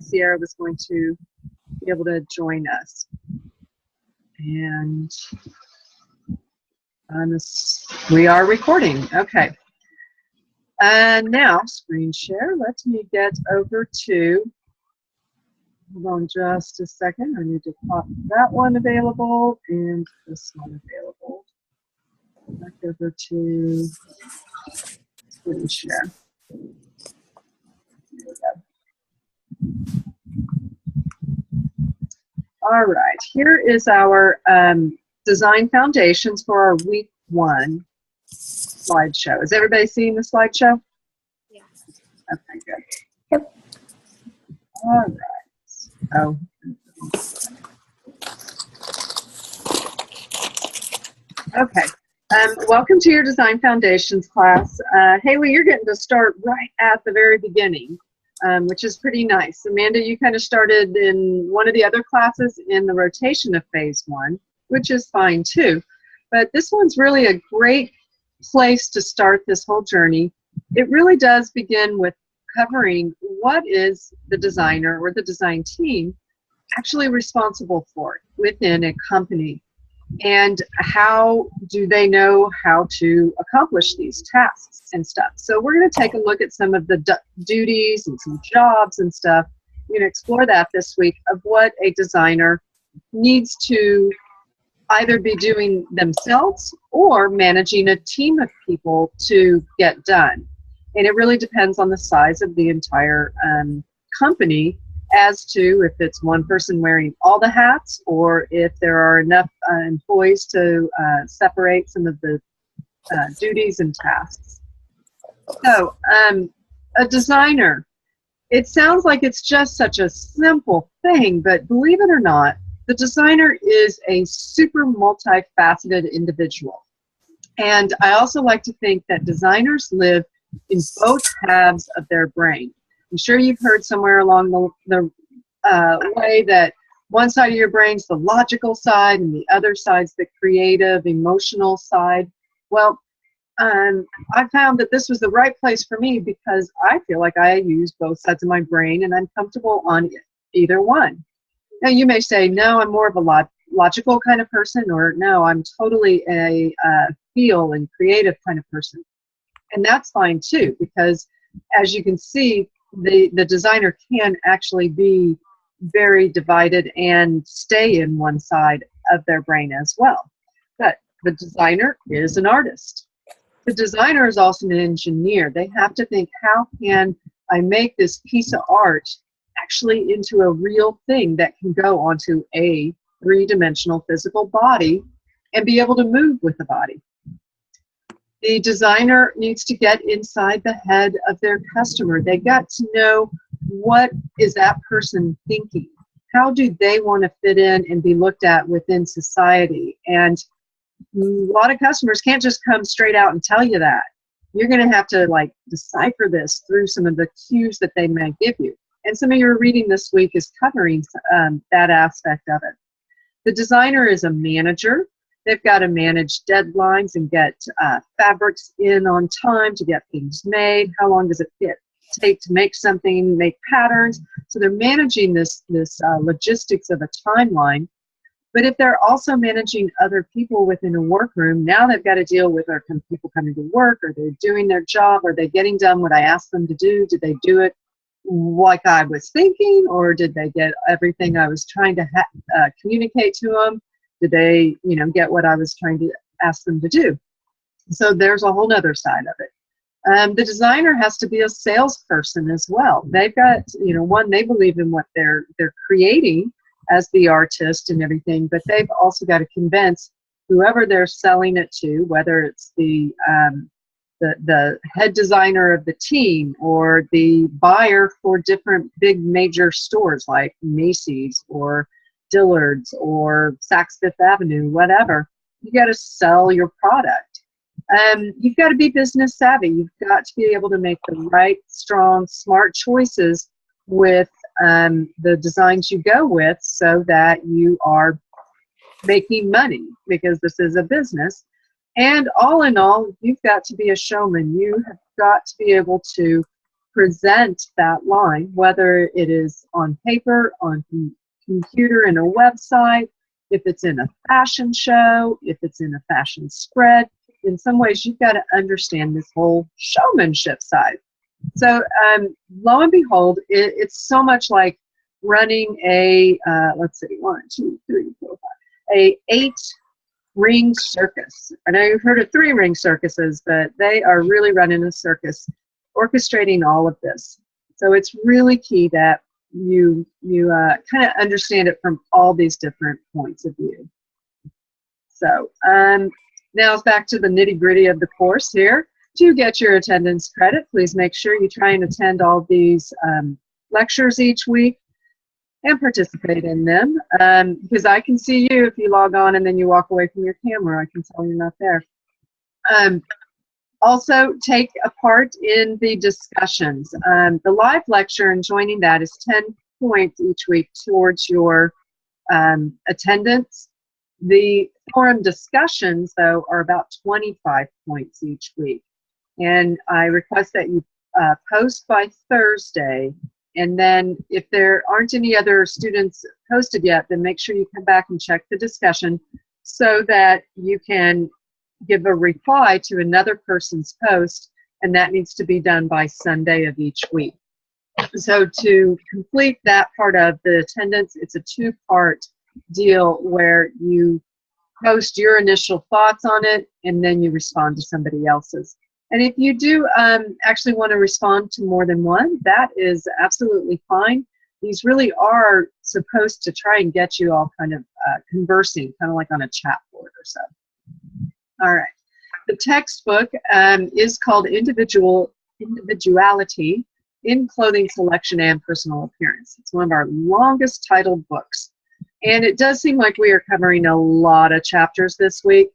Sierra was going to be able to join us. And we are recording. Okay. And now, screen share. Let me get over to, hold on just a second. I need to pop that one available and this one available. Back over to screen share. There we go. All right, here is our design foundations for our week 1 slideshow. Is everybody seeing the slideshow? Yeah. Okay, good. Yep. All right. Oh. Okay. Welcome to your Design Foundations class. Haley, you're getting to start right at the very beginning, which is pretty nice. Amanda, you kind of started in one of the other classes in the rotation of phase 1, which is fine too. But this one's really a great place to start this whole journey. It really does begin with covering what is the designer or the design team actually responsible for within a company, and how do they know how to accomplish these tasks and stuff. So we're going to take a look at some of the duties and some jobs and stuff. We're going to explore that this week of what a designer needs to either be doing themselves or managing a team of people to get done. And it really depends on the size of the entire company as to if it's one person wearing all the hats or if there are enough employees to separate some of the duties and tasks. So a designer, it sounds like it's just such a simple thing, but believe it or not, the designer is a super multifaceted individual. And I also like to think that designers live in both halves of their brain. I'm sure you've heard somewhere along the way that one side of your brain's the logical side and the other side's the creative, emotional side. Well, I found that this was the right place for me because I feel like I use both sides of my brain and I'm comfortable on either one. Now, you may say, no, I'm more of a logical kind of person, or no, I'm totally a feel and creative kind of person. And that's fine too, because as you can see, the designer can actually be very divided and stay in one side of their brain as well. But the designer is an artist. The designer is also an engineer. They have to think, how can I make this piece of art actually into a real thing that can go onto a 3-dimensional physical body and be able to move with the body. The designer needs to get inside the head of their customer. They got to know, what is that person thinking? How do they want to fit in and be looked at within society? And a lot of customers can't just come straight out and tell you that. You're going to have to decipher this through some of the cues that they may give you. And some of your reading this week is covering that aspect of it. The designer is a manager. They've got to manage deadlines and get fabrics in on time to get things made. How long does it take to make something, make patterns? So they're managing this logistics of a timeline. But if they're also managing other people within a workroom, now they've got to deal with, are people coming to work? Are they doing their job? Are they getting done what I asked them to do? Did they do it like I was thinking, or did they get everything I was trying to communicate to them? Did they, get what I was trying to ask them to do? So there's a whole other side of it. The designer has to be a salesperson as well. They've got, one, they believe in what they're creating as the artist and everything, but they've also got to convince whoever they're selling it to, whether it's the head designer of the team or the buyer for different big major stores like Macy's or Dillard's or Saks Fifth Avenue, whatever. You got to sell your product. You've got to be business savvy. You've got to be able to make the right, strong, smart choices with the designs you go with so that you are making money, because this is a business. And all in all, you've got to be a showman. You have got to be able to present that line, whether it is on paper, on computer, in a website, if it's in a fashion show, if it's in a fashion spread. In some ways, you've got to understand this whole showmanship side. So lo and behold, it's so much like running a, let's see, 1, 2, 3, 4, 5, a 8-ring circus. I know you've heard of 3-ring circuses, but they are really running a circus, orchestrating all of this. So it's really key that you kind of understand it from all these different points of view. So now back to the nitty-gritty of the course here. To get your attendance credit, please make sure you try and attend all these lectures each week and participate in them, because I can see you if you log on and then you walk away from your camera. I can tell you're not there. Also, take a part in the discussions. The live lecture and joining that is 10 points each week towards your attendance. The forum discussions, though, are about 25 points each week. And I request that you post by Thursday. And then if there aren't any other students posted yet, then make sure you come back and check the discussion so that you can give a reply to another person's post, and that needs to be done by Sunday of each week. So to complete that part of the attendance, it's a 2-part deal where you post your initial thoughts on it and then you respond to somebody else's. And if you do actually want to respond to more than one, that is absolutely fine. These really are supposed to try and get you all kind of conversing, kind of like on a chat board or so. All right. The textbook is called Individuality in Clothing Selection and Personal Appearance. It's one of our longest titled books. And it does seem like we are covering a lot of chapters this week.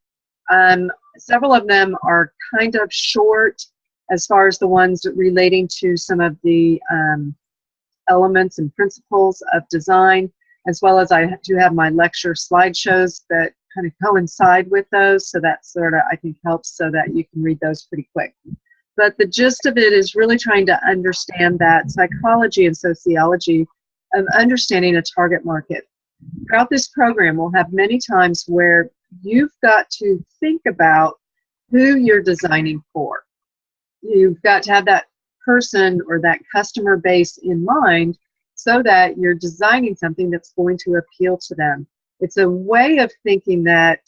Several of them are kind of short as far as the ones relating to some of the elements and principles of design, as well as I do have my lecture slideshows that kind of coincide with those, so that sort of, I think, helps so that you can read those pretty quick. But the gist of it is really trying to understand that psychology and sociology of understanding a target market. Throughout this program, we'll have many times where you've got to think about who you're designing for. You've got to have that person or that customer base in mind so that you're designing something that's going to appeal to them. It's a way of thinking that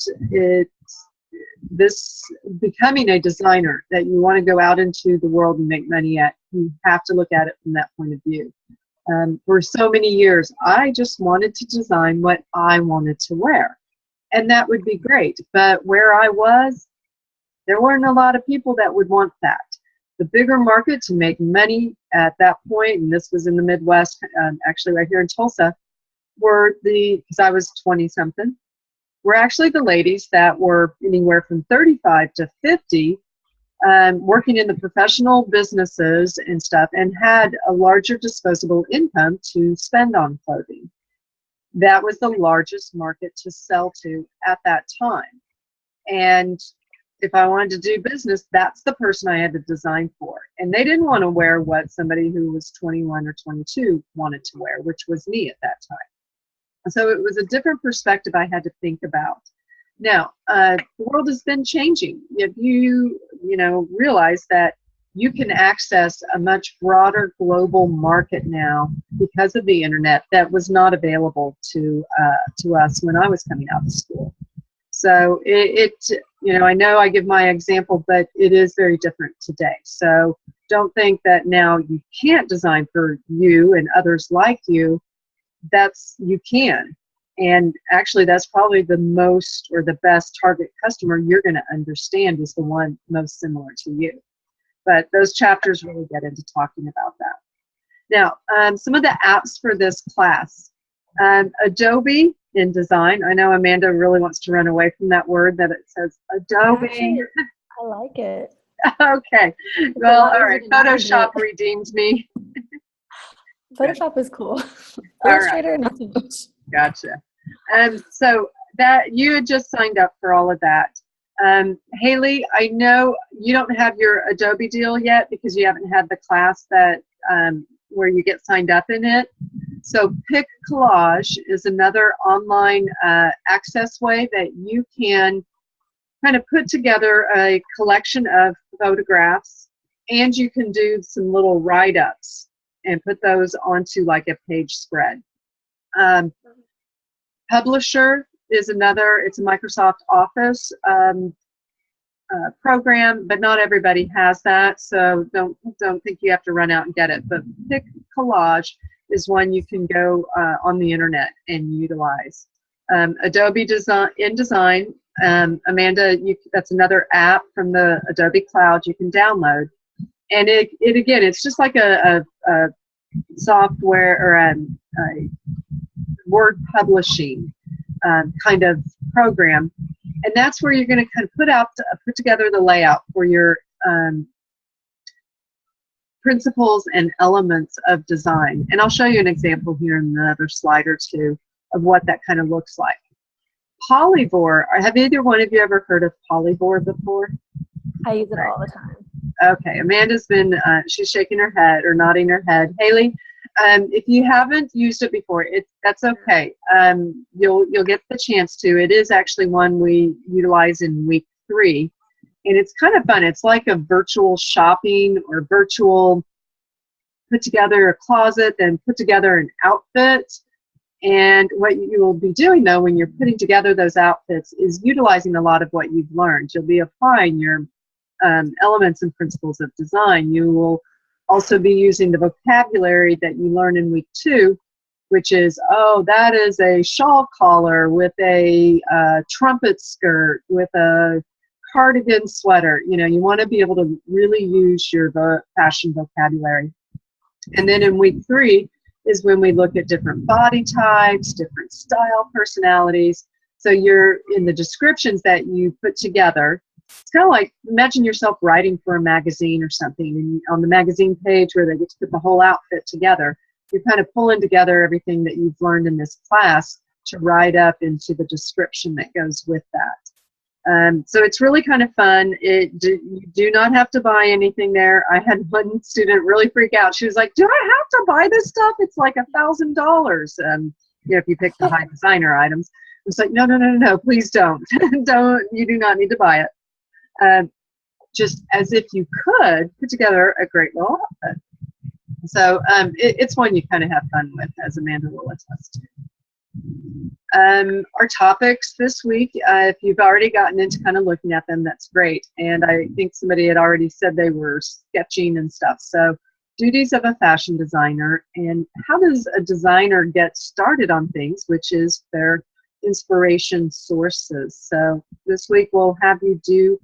this becoming a designer that you want to go out into the world and make money at, you have to look at it from that point of view. For so many years, I just wanted to design what I wanted to wear. And that would be great. But where I was, there weren't a lot of people that would want that. The bigger market to make money at that point, and this was in the Midwest, actually right here in Tulsa, were because I was 20-something, were actually the ladies that were anywhere from 35 to 50, working in the professional businesses and stuff, and had a larger disposable income to spend on clothing. That was the largest market to sell to at that time. And if I wanted to do business, that's the person I had to design for. And they didn't want to wear what somebody who was 21 or 22 wanted to wear, which was me at that time. So it was a different perspective I had to think about. Now, the world has been changing. If you realize that you can access a much broader global market now because of the internet that was not available to us when I was coming out of school. So I know I give my example, but it is very different today. So don't think that now you can't design for you and others like you. You can. And actually, that's probably the most or the best target customer you're going to understand is the one most similar to you. But those chapters really get into talking about that. Now, some of the apps for this class. Adobe InDesign. I know Amanda really wants to run away from that word that it says Adobe. Actually, I like it. Okay. Well, all right. Photoshop redeemed me. Photoshop is cool. Illustrator, not so much. Gotcha. So that you had just signed up for all of that. Haley, I know you don't have your Adobe deal yet because you haven't had the class that where you get signed up in it. So Pick Collage is another online access way that you can kind of put together a collection of photographs, and you can do some little write-ups and put those onto like a page spread. Publisher is another, it's a Microsoft Office program, but not everybody has that, so don't think you have to run out and get it. But Pick Collage is one you can go on the internet and utilize. Adobe InDesign, Amanda, that's another app from the Adobe Cloud you can download. And it again, it's just like a software or a word publishing kind of program. And that's where you're going to kind of put together the layout for your principles and elements of design. And I'll show you an example here in another slide or two of what that kind of looks like. Polyvore, have either one of you ever heard of Polyvore before? I use it all the time. Okay, Amanda's been, she's shaking her head or nodding her head. Haley, if you haven't used it before, that's okay. You'll get the chance to. It is actually one we utilize in week 3, and it's kind of fun. It's like a virtual shopping or virtual put together a closet, then put together an outfit. And what you will be doing, though, when you're putting together those outfits is utilizing a lot of what you've learned. You'll be applying your elements and principles of design. You will also be using the vocabulary that you learn in week 2, which is, oh, that is a shawl collar with a trumpet skirt with a cardigan sweater. You know, you want to be able to really use your fashion vocabulary. And then in week 3 is when we look at different body types, different style personalities. So you're in the descriptions that you put together. It's kind of like, imagine yourself writing for a magazine or something, and on the magazine page where they get to put the whole outfit together, you're kind of pulling together everything that you've learned in this class to write up into the description that goes with that. So it's really kind of fun. You do not have to buy anything there. I had one student really freak out. She was like, do I have to buy this stuff? It's like $1,000. You know, if you pick the high designer items. It's like, no, please don't. You do not need to buy it. Just as if you could put together a great little outfit. So it's one you kind of have fun with, as Amanda will attest to. Our topics this week, if you've already gotten into kind of looking at them, that's great. And I think somebody had already said they were sketching and stuff. So duties of a fashion designer, and how does a designer get started on things, which is their inspiration sources. So this week we'll have you do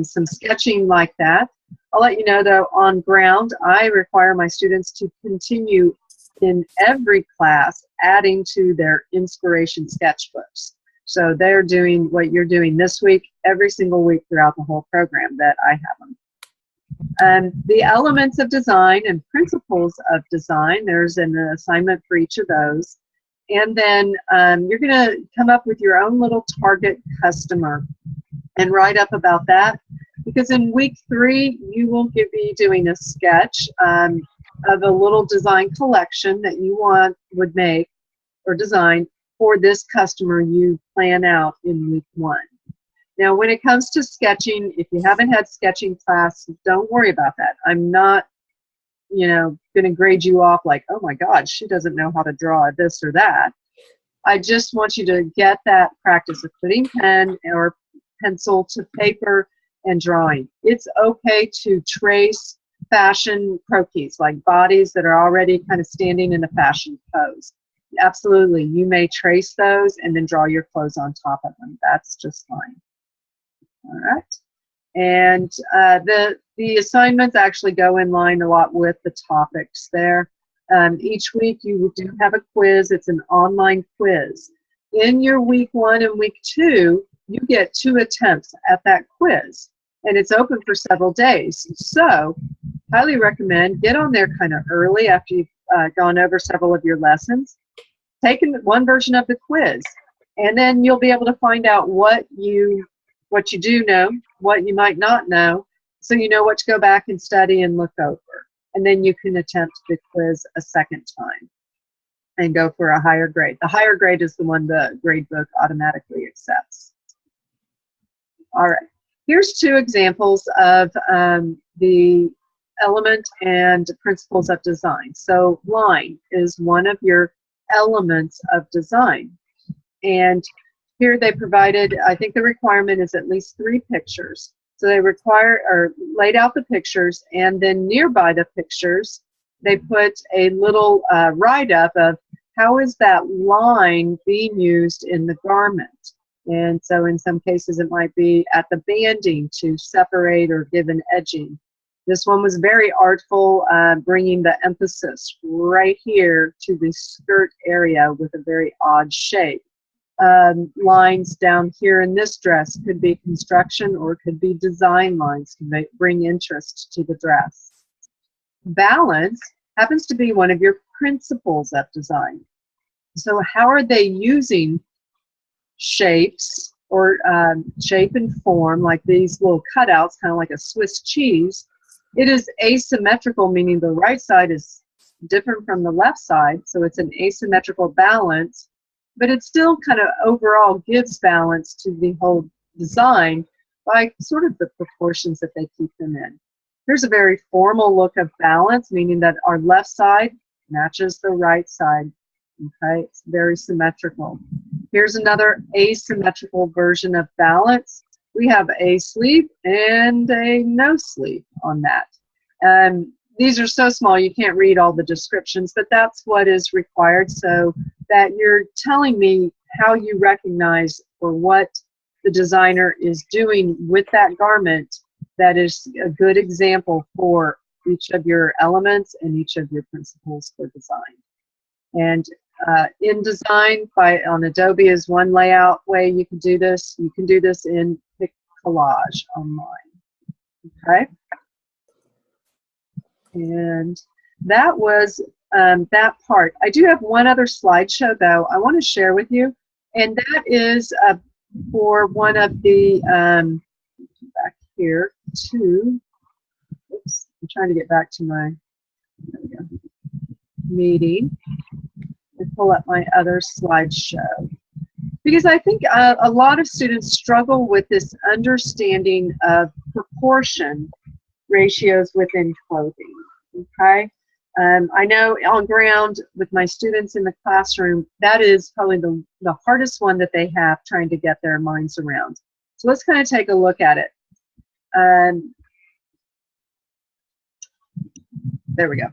some sketching like that. I'll let you know, though, on ground, I require my students to continue in every class adding to their inspiration sketchbooks. So they're doing what you're doing this week, every single week throughout the whole program that I have them. The elements of design and principles of design, there's an assignment for each of those. And then you're going to come up with your own little target customer and write up about that. Because in week 3, you will be doing a sketch of a little design collection that you would make or design for this customer you plan out in week 1. Now, when it comes to sketching, if you haven't had sketching class, don't worry about that. I'm not, going to grade you off like, oh my God, she doesn't know how to draw this or that. I just want you to get that practice of putting pen or pencil to paper and drawing. It's okay to trace fashion croquis, like bodies that are already kind of standing in a fashion pose. Absolutely, you may trace those and then draw your clothes on top of them. That's just fine. All right. And the assignments actually go in line a lot with the topics there. Each week you do have a quiz. It's an online quiz. In your week 1 and week 2, you get 2 attempts at that quiz. And it's open for several days. So highly recommend get on there kind of early after you've gone over several of your lessons. Take one version of the quiz, and then you'll be able to find out what what you do know, what you might not know, so you know what to go back and study and look over. And then you can attempt the quiz a second time and go for a higher grade. The higher grade is the one the grade book automatically accepts. All right, here's two examples of the element and principles of design. So line is one of your elements of design. And here they provided, I think the requirement is at least 3 pictures. So they require, or laid out the pictures, and then nearby the pictures, they put a little write-up of how is that line being used in the garment. And so in some cases it might be at the banding to separate or give an edging. This one was very artful, bringing the emphasis right here to the skirt area with a very odd shape. Lines down here in this dress could be construction or could be design lines to bring interest to the dress. Balance happens to be one of your principles of design. So how are they using shapes or shape and form, like these little cutouts, kind of like a Swiss cheese? It is asymmetrical, meaning the right side is different from the left side, so it's an asymmetrical balance, but it still kind of overall gives balance to the whole design by sort of the proportions that they keep them in. Here's a very formal look of balance, meaning that our left side matches the right side. Okay, it's very symmetrical. Here's another asymmetrical version of balance. We have a sleeve and a no sleeve on that. These are so small you can't read all the descriptions, but that's what is required, so that you're telling me how you recognize for what the designer is doing with that garment. That is a good example for each of your elements and each of your principles for design. And InDesign on Adobe is one layout way you can do this. You can do this in PicCollage online. Okay? And that was that part. I do have one other slideshow, though, I want to share with you, and that is for one of the, back here to, oops, I'm trying to get back to my, there we go, meeting, and pull up my other slideshow. Because I think a lot of students struggle with this understanding of proportion ratios within clothing, okay? I know on ground with my students in the classroom, that is probably the hardest one that they have trying to get their minds around. So let's kind of take a look at it. There we go.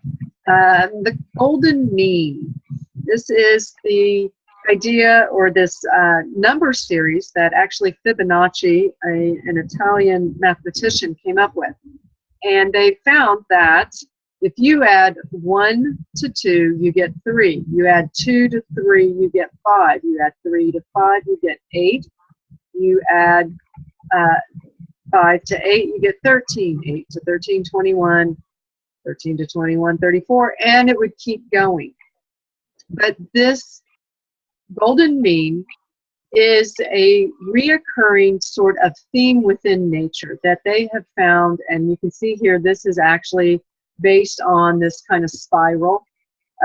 The golden mean. This is the idea, or this number series that actually Fibonacci, an Italian mathematician, came up with. And they found that if you add 1 to 2, you get 3. You add 2 to 3, you get 5. You add 3 to 5, you get 8. You add 5 to 8, you get 13. 8 to 13, 21. 13 to 21, 34. And it would keep going. But this golden mean is a reoccurring sort of theme within nature that they have found, and you can see here this is actually based on this kind of spiral,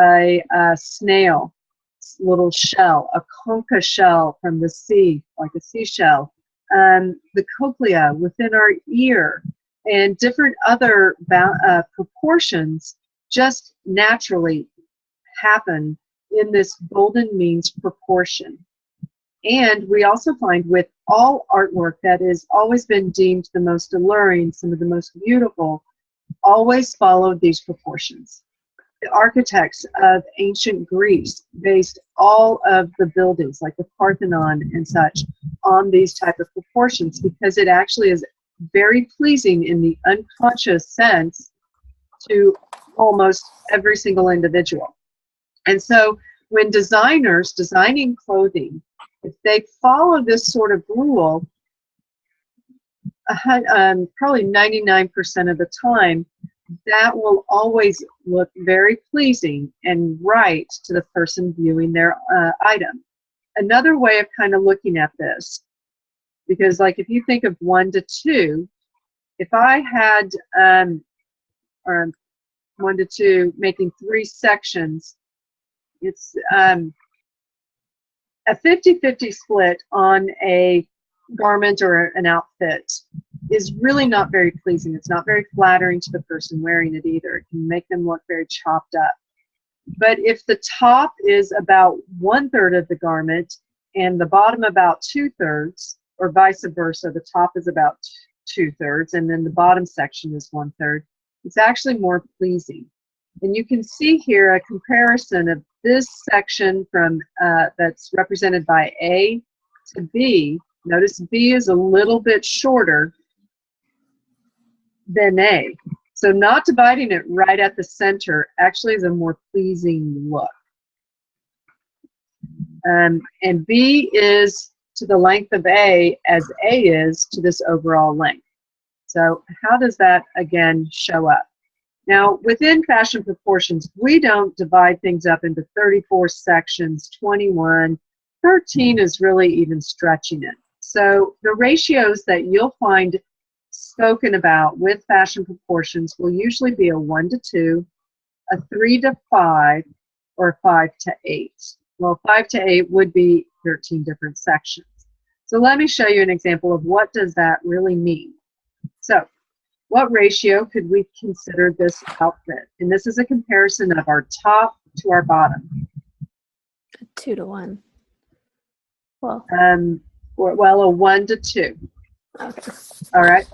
a snail, little shell, a concha shell from the sea, like a seashell, the cochlea within our ear, and different other proportions just naturally happen in this golden means proportion. And we also find with all artwork that has always been deemed the most alluring, some of the most beautiful, always followed these proportions. The architects of ancient Greece based all of the buildings, like the Parthenon and such, on these type of proportions, because it actually is very pleasing in the unconscious sense to almost every single individual. And so when designers designing clothing, if they follow this sort of rule, probably 99% of the time, that will always look very pleasing and right to the person viewing their item. Another way of kind of looking at this Because like if you think of 1 to 2, if I had or 1 to 2 making 3 sections, it's a 50-50 split on a garment or an outfit is really not very pleasing. It's not very flattering to the person wearing it either. It can make them look very chopped up. But if the top is about 1/3 of the garment and the bottom about 2/3, or vice versa, the top is about 2/3 and then the bottom section is 1/3, it's actually more pleasing. And you can see here a comparison of this section from that's represented by A to B. Notice B is a little bit shorter than A. So not dividing it right at the center actually is a more pleasing look. And B is to the length of A as A is to this overall length. So how does that, again, show up? Now, within fashion proportions, we don't divide things up into 34 sections, 21. 13 is really even stretching it. So the ratios that you'll find spoken about with fashion proportions will usually be a 1 to 2, a 3 to 5, or a 5 to 8. Well, 5 to 8 would be 13 different sections. So let me show you an example of what does that really mean. So what ratio could we consider this outfit? And this is a comparison of our top to our bottom. 2 to 1. Well, a 1 to 2. okay. All right.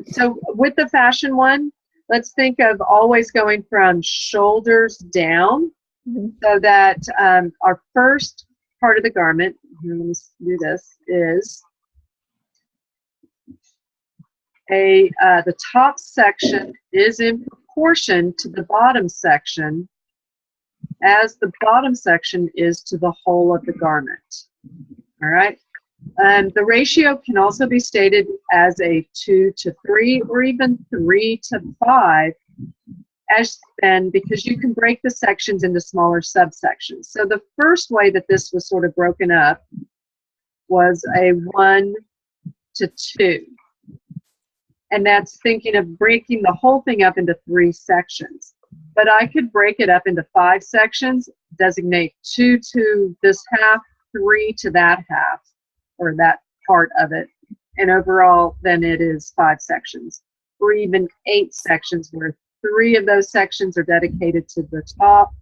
So with the fashion one, let's think of always going from shoulders down, so that our first part of the garment, here, let me do this, is the top section is in proportion to the bottom section as the bottom section is to the whole of the garment. All right. The ratio can also be stated as a 2 to 3 or even 3 to 5, as then because you can break the sections into smaller subsections. So the first way that this was sort of broken up was a 1 to 2. And that's thinking of breaking the whole thing up into 3 sections. But I could break it up into 5 sections, designate 2 to this half, 3 to that half, or that part of it. And overall, then it is 5 sections, or even 8 sections where 3 of those sections are dedicated to the top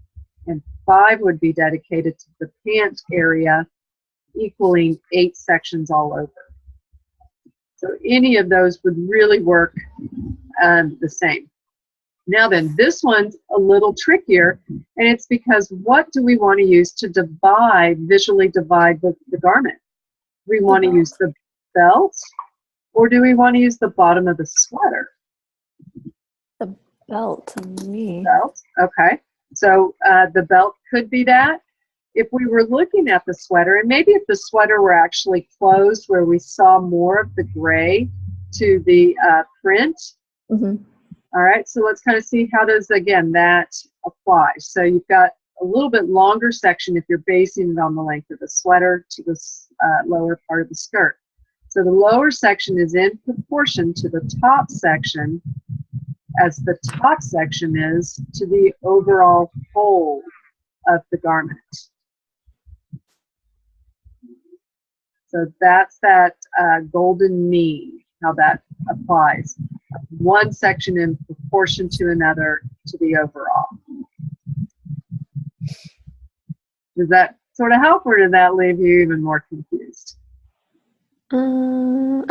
and 5 would be dedicated to the pant area, equaling 8 sections all over. So any of those would really work the same. Now then, this one's a little trickier, and it's because what do we want to use to visually divide the garment? Do we want to use the belt, or do we want to use the bottom of the sweater? The belt to me. Belt, okay. So the belt could be that. If we were looking at the sweater, and maybe if the sweater were actually closed where we saw more of the gray to the print. Mm-hmm. All right, so let's kind of see how does, again, that apply. So you've got a little bit longer section if you're basing it on the length of the sweater to the lower part of the skirt. So the lower section is in proportion to the top section as the top section is to the overall whole of the garment. So that's that golden mean, how that applies. One section in proportion to another to the overall. Does that sort of help, or did that leave you even more confused? I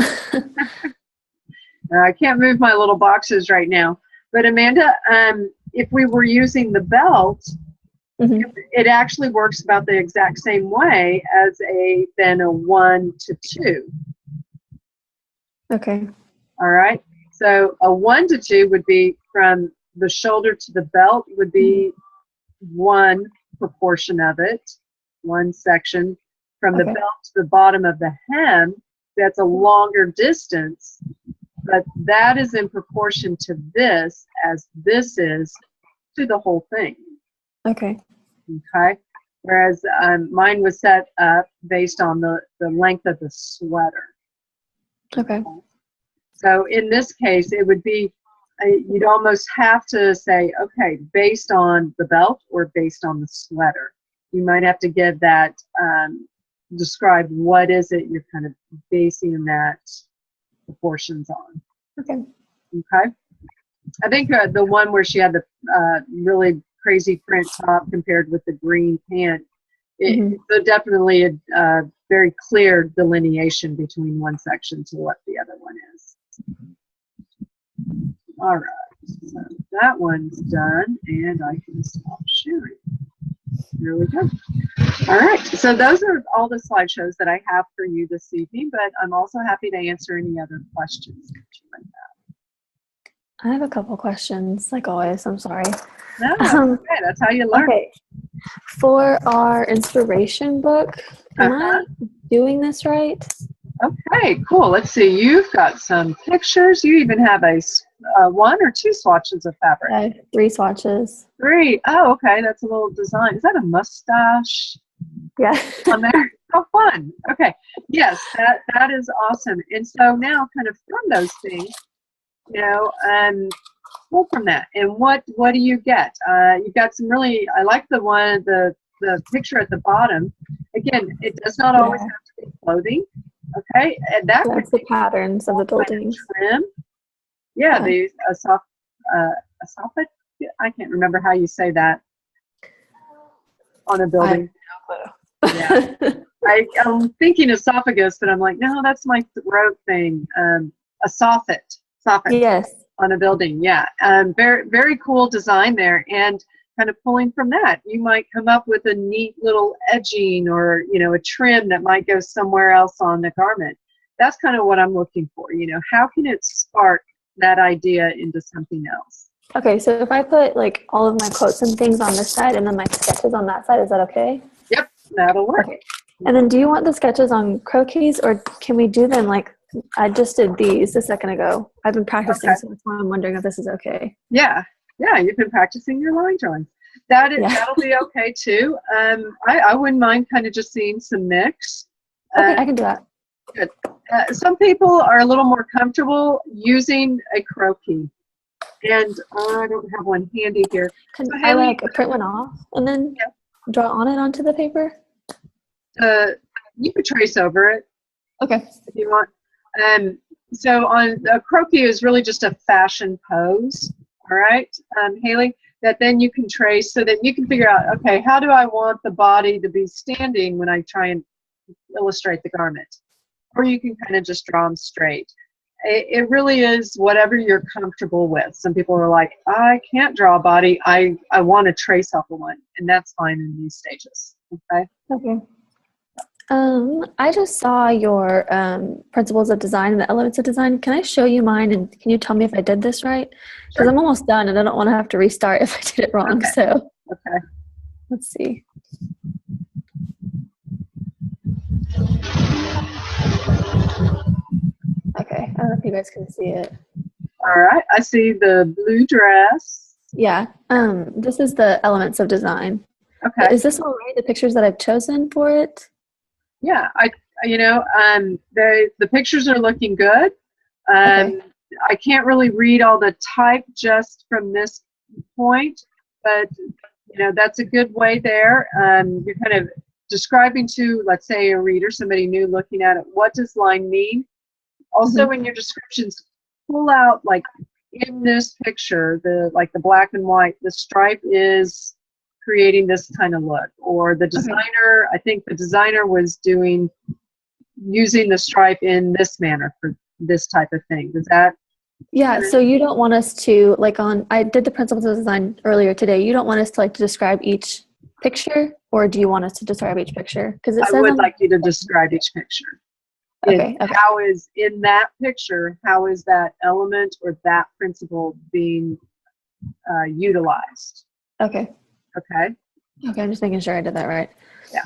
can't move my little boxes right now. But Amanda, if we were using the belt, mm-hmm. it actually works about the exact same way as a 1 to 2. Okay. All right. So a 1 to 2 would be from the shoulder to the belt would be one proportion of it, one section. From the belt to the bottom of the hem, that's a longer distance, but that is in proportion to this as this is to the whole thing. Okay. Okay. Whereas mine was set up based on the length of the sweater. Okay. So in this case, it would be, you'd almost have to say, okay, based on the belt or based on the sweater. You might have to give that, describe what is it you're kind of basing that proportions on. Okay. Okay. I think the one where she had the really crazy print top compared with the green pant, so definitely a very clear delineation between one section to what the other one is. All right, so that one's done, and I can stop sharing. There we go. All right, so those are all the slideshows that I have for you this evening, but I'm also happy to answer any other questions that you might have. I have a couple questions, like always. I'm sorry. No, that's okay. That's how you learn. Okay. For our inspiration book, am I doing this right? Okay, cool. Let's see. You've got some pictures. You even have a one or two swatches of fabric. I have 3 swatches. 3. Oh, okay. That's a little design. Is that a mustache Yeah. on there? Oh, fun. Okay. Yes, that is awesome. And so now, kind of from those things, you know, pull from that. And what do you get? You've got some really. I like the picture at the bottom. Again, it does not always have to be clothing. Okay, and that's the patterns of the building. Trim. Yeah, the esophagus. I can't remember how you say that on a building. Yeah, I'm thinking esophagus, but I'm like, no, that's my throat thing. A soffit. Yes. On a building, yeah. Very, very cool design there, and kind of pulling from that, you might come up with a neat little edging or, you know, a trim that might go somewhere else on the garment. That's kind of what I'm looking for. You know, how can it spark that idea into something else? Okay, so if I put like all of my quotes and things on this side and then my sketches on that side, is that okay? Yep, that'll work. Okay. And then do you want the sketches on croquis, or can we do them like I just did these a second ago? I've been practicing, so that's why I'm wondering if this is okay. Yeah, you've been practicing your line drawings. That'll be okay too. I wouldn't mind kind of just seeing some mix. Okay, I can do that. Good. Some people are a little more comfortable using a croquis, and I don't have one handy here. Can I like print one off and then draw on it onto the paper? You could trace over it. Okay. If you want. So on a croquis is really just a fashion pose. All right, Haley, that then you can trace so that you can figure out, okay, how do I want the body to be standing when I try and illustrate the garment? Or you can kind of just draw them straight. It really is whatever you're comfortable with. Some people are like, I can't draw a body. I want to trace off of one, and that's fine in these stages. Okay. Okay. I just saw your principles of design and the elements of design. Can I show you mine, and can you tell me if I did this right? Because I'm almost done and I don't want to have to restart if I did it wrong. Okay. So okay. Let's see. Okay, I don't know if you guys can see it. All right, I see the blue dress. Yeah, this is the elements of design. Okay. Is this all right, the pictures that I've chosen for it? Yeah, the pictures are looking good. Okay. I can't really read all the type just from this point, but that's a good way there. You're kind of describing to, let's say, a reader, somebody new looking at it, what does line mean? Also, in your descriptions, pull out, like, in this picture, the black and white, the stripe is creating this kind of look, or the designer, I think the designer was using the stripe in this manner for this type of thing. Does that? Yeah, so you don't want us to, I did the principles of design earlier today. You don't want us to describe each picture, or do you want us to describe each picture? Because it says I would like you to describe each picture. Okay. How is, in that picture, how is that element or that principle being utilized? Okay. Okay. Okay, I'm just making sure I did that right. Yeah.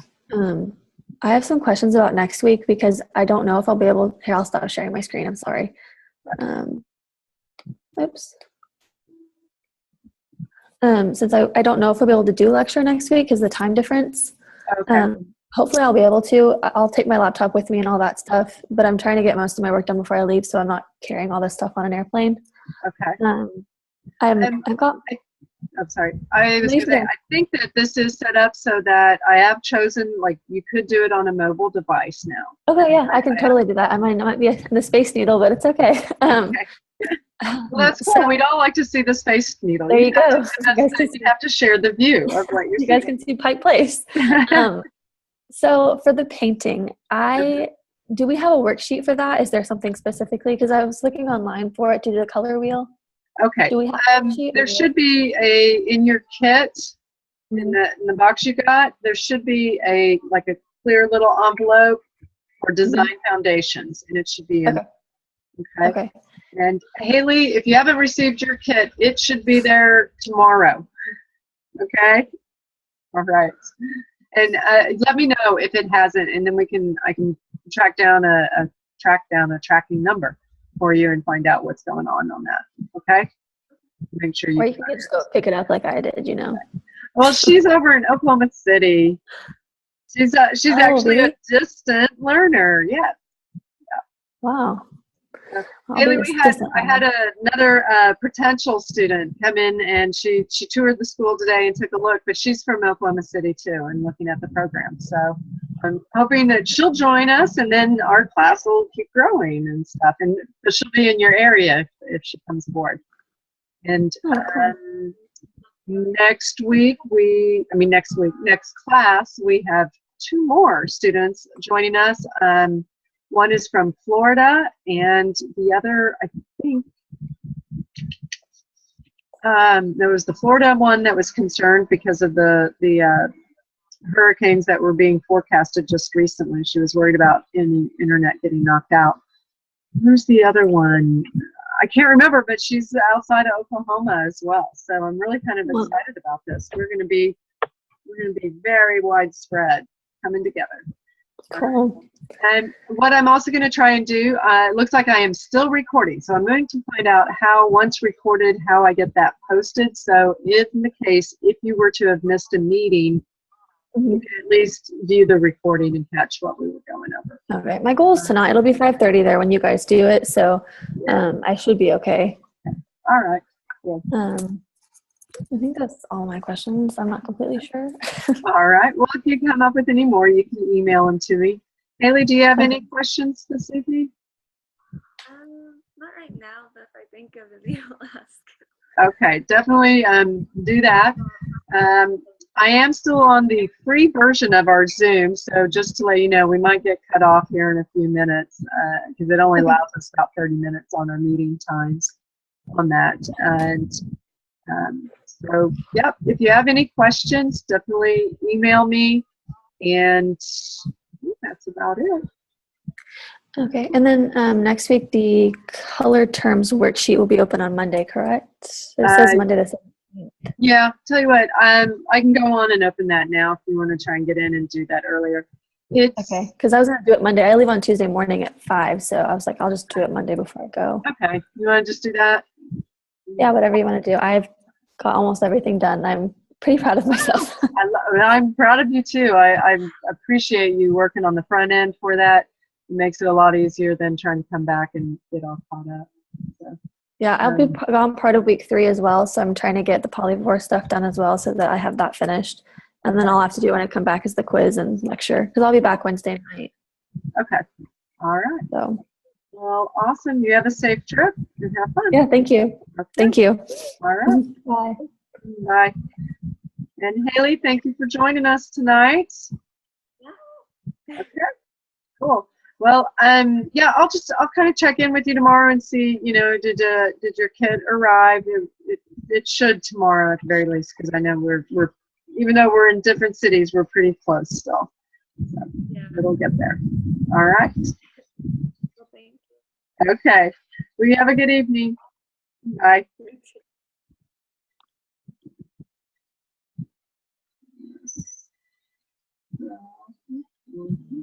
I have some questions about next week because I don't know if I'll be able. Here, I'll stop sharing my screen. I'm sorry. Oops. Since I don't know if I'll be able to do lecture next week because the time difference. Okay. Hopefully I'll be able to. I'll take my laptop with me and all that stuff, but I'm trying to get most of my work done before I leave, so I'm not carrying all this stuff on an airplane. Okay. I've got. I'm sorry. I was No, going to say, I think that this is set up so that I have chosen, like, you could do it on a mobile device now. Okay, yeah, I can totally do that. I might be in the Space Needle, but it's okay. Okay. Well, that's cool. So, We'd all like to see the Space Needle. there you go. You have to share the view of what you're You guys can see Pike Place. So for the painting, do we have a worksheet for that? Is there something specifically? Because I was looking online for it to do the color wheel. Okay. Do we have a worksheet? There should be in your kit, in the box you got, there should be a clear little envelope for design foundations, and it should be in. Okay. And Haley, if you haven't received your kit, it should be there tomorrow. Okay. All right. And let me know if it hasn't, and then I can track down a tracking number for you and find out what's going on that. Okay. Make sure you. Or you can just go pick it up like I did. Well, she's over in Oklahoma City. She's actually really? a distant learner. Yeah. Wow. Haley, I had another potential student come in, and she toured the school today and took a look, but she's from Oklahoma City too and looking at the program. So I'm hoping that she'll join us, and then our class will keep growing and stuff, and she'll be in your area if she comes aboard. And next class, we have 2 more students joining us. One is from Florida, and the other, I think, there was the Florida one that was concerned because of the hurricanes that were being forecasted just recently. She was worried about internet getting knocked out. Who's the other one? I can't remember, but she's outside of Oklahoma as well. So I'm really kind of excited about this. We're going to be very widespread coming together. Cool. And what I'm also going to try and do, it looks like I am still recording. So I'm going to find out how, once recorded, how I get that posted. So in the case, if you were to have missed a meeting, you can at least view the recording and catch what we were going over. All right. My goal is tonight. It'll be 5:30 there when you guys do it. So I should be okay. All right. Cool. I think that's all my questions. I'm not completely sure. All right. Well, if you come up with any more, you can email them to me. Haley, do you have any questions this evening? Not right now, but if I think of it, I'll ask. Okay, definitely do that. I am still on the free version of our Zoom, so just to let you know, we might get cut off here in a few minutes because it only allows us about 30 minutes on our meeting times on that. And so, yep, if you have any questions, definitely email me, and that's about it. Okay, and then next week the color terms worksheet will be open on Monday, correct? It says Monday the 17th. Yeah, tell you what, I can go on and open that now if you want to try and get in and do that earlier. Okay, because I was going to do it Monday. I leave on Tuesday morning at 5, so I was like, I'll just do it Monday before I go. Okay, you want to just do that? Yeah, whatever you want to do. I've got almost everything done. I'm pretty proud of myself. I'm proud of you too. I appreciate you working on the front end for that. It makes it a lot easier than trying to come back and get all caught up. So, yeah, I'll be gone part of week 3 as well, so I'm trying to get the Polyvore stuff done as well so that I have that finished. And then all I have to do when I come back is the quiz and lecture, because I'll be back Wednesday night. Okay. All right. So. Well, awesome. You have a safe trip and have fun. Yeah, thank you. Okay. Thank you. All right. Bye. Bye. And Haley, thank you for joining us tonight. Yeah. Okay. Cool. Well, yeah, I'll kind of check in with you tomorrow and see, did your kit arrive? It should tomorrow at the very least, because I know we're even though we're in different cities, we're pretty close still. So yeah. It'll get there. All right. Well, thank you. Okay. Well, you have a good evening. Bye. Mm-hmm.